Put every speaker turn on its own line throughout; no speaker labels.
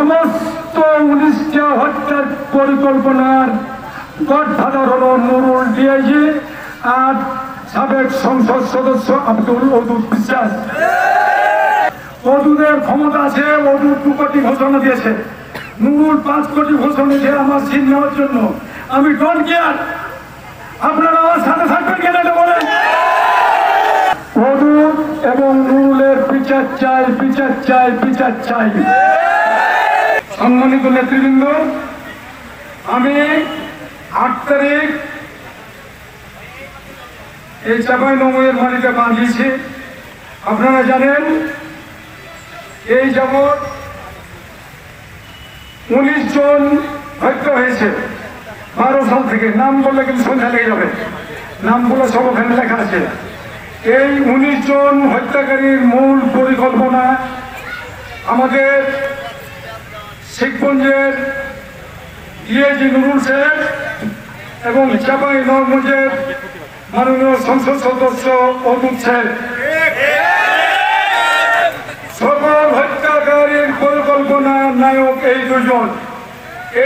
সমস্ত 19টা হত্যার পরিকল্পনার গডফাদার হল নুরুল ডিআইজি আর সাবেক সংসদ সদস্য আব্দুল ওদুদ বিশ্বাস। ওদুদের ক্ষমতা আছে, ওদুদ 2 কোটি ঘোষণা দিয়েছে, নুরুল 5 কোটি ঘোষণা দিয়েছে আমার সিট নেওয়ার জন্য। আমি ডোন্ট কেয়ার, আপনারা আমার সাথে থাকবেন কেন এটা বলেন। ওদুদ এবং নুরুলের বিচার চাই, বিচার চাই, বিচার চাই। সম্মানিত নেতৃবৃন্দ, আমি 8 তারিখ এই চাঁপাইনবাবগঞ্জের বাড়িতে বাঁধিয়েছি। আপনারা জানেন এই যাবৎ 19 জন হত্যা হয়েছে 12 সাল থেকে। নাম বললে কিন্তু সন্ধ্যা লেগে যাবে, নামগুলো সব ওখানে লেখা আছে। এই 19 জন হত্যাকারীর মূল পরিকল্পনা আমাদের শিখগঞ্জের ডিআইজি নুরুল শেখ এবং চাঁপাইনবাবগঞ্জের মাননীয় সংসদ সদস্য ওদুদ শেখ। সকল হত্যাকারীর পরিকল্পনার নায়ক এই দুজন,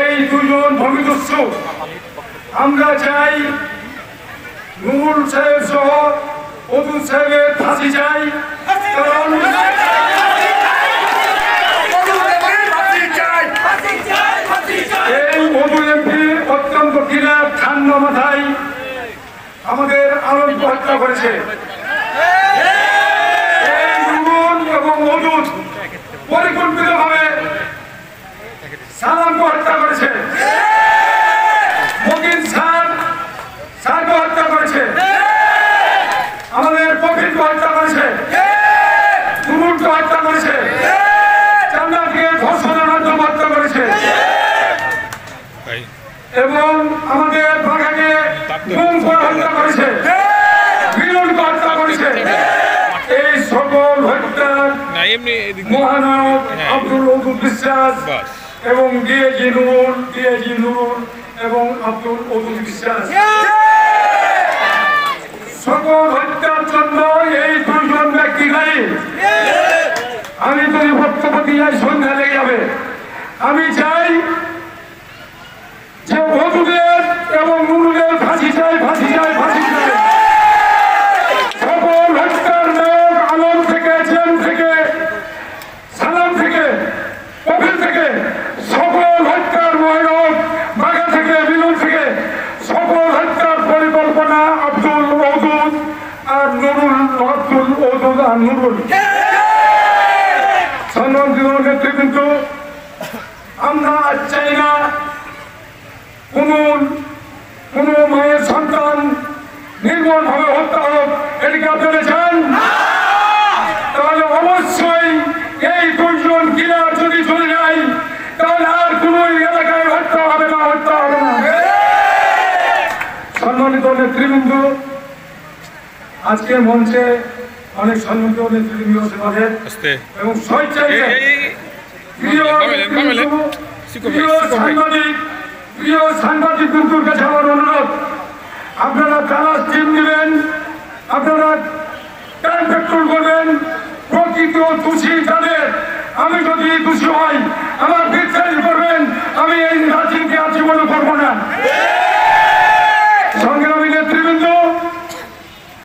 এই দুজন ভূমিদস্যু। আমরা চাই নুরুল সাহেব সহ ওদুদ সাহেবের ফাঁসি চাই, কারণ এই ওদুদ এমপি অত্যন্ত কিরাত ঠান্ডা মাথায় আমাদের আনন্দ হত্যা করেছে। এই নুরুল এবং ওদুদ পরিকল্পিতভাবে সালামকে হত্যা করেছে, মকিন স্যারকে হত্যা করেছে, আমাদের প্রকৃতকে হত্যা করেছে, নুরুলকে হত্যা করেছে, চান্দাকে ধর্ষণের মাধ্যমে হত্যা করেছে এবং আমাদের বাঘাকে গুম করে হত্যা করেছে, মিলনকে হত্যা করেছে। এই সকল হত্যার মহানায়ক আব্দুল ওদুদ বিশ্বাস এবং ডিআইজি নুরুল এবং আব্দুল ওদুদ বিশ্বাস। সকল হত্যার জন্য এই 2 জন ব্যক্তি দায়ী। আমি যদি বক্তব্য দিয়ে সন্ধ্যা লেগে যাবে। আমি চাই যে ওদুদের এবং নুরুলের ফাঁসি চাই, ফাঁসি চাই, ফাঁসি চাই। সকল হত্যার নায়ক আলম থেকে, জেম থেকে, সালাম থেকে, কফিল থেকে, সকল হত্যার নায়ক বাঘা থেকে, মিলন থেকে, সকল হত্যার পরিকল্পনা আব্দুল ওদুদ আর নুরুল, আব্দুল ওদুদ আর নুরুল। সম্মানিত নেতৃবৃন্দ, আমরা চাই না কোন মায়ের সন্তান নির্মমভাবে হত্যা হোক। এটিকে আপনারা চান? তাহলে অবশ্যই এই 2 জন কিলার যদি চলে যায় তাহলে আর কোন এলাকায় হত্যা হবে না, হত্যা হবে না। সম্মানিত নেতৃবৃন্দ, আজকে মঞ্চে অনেক সম্মানিত নেতৃবৃন্দ এবং প্রিয় সাংবাদিক বন্ধুর কাছে আমার অনুরোধ, আপনারা তালাশ টিম দিবেন, আপনারা টাইম পেট্রোল করবেন, প্রকৃত দোষী যাদের। আমি যদি দোষী হই আমার বিচার করবেন, আমি এই রাজনীতি আজীবনে করবো না।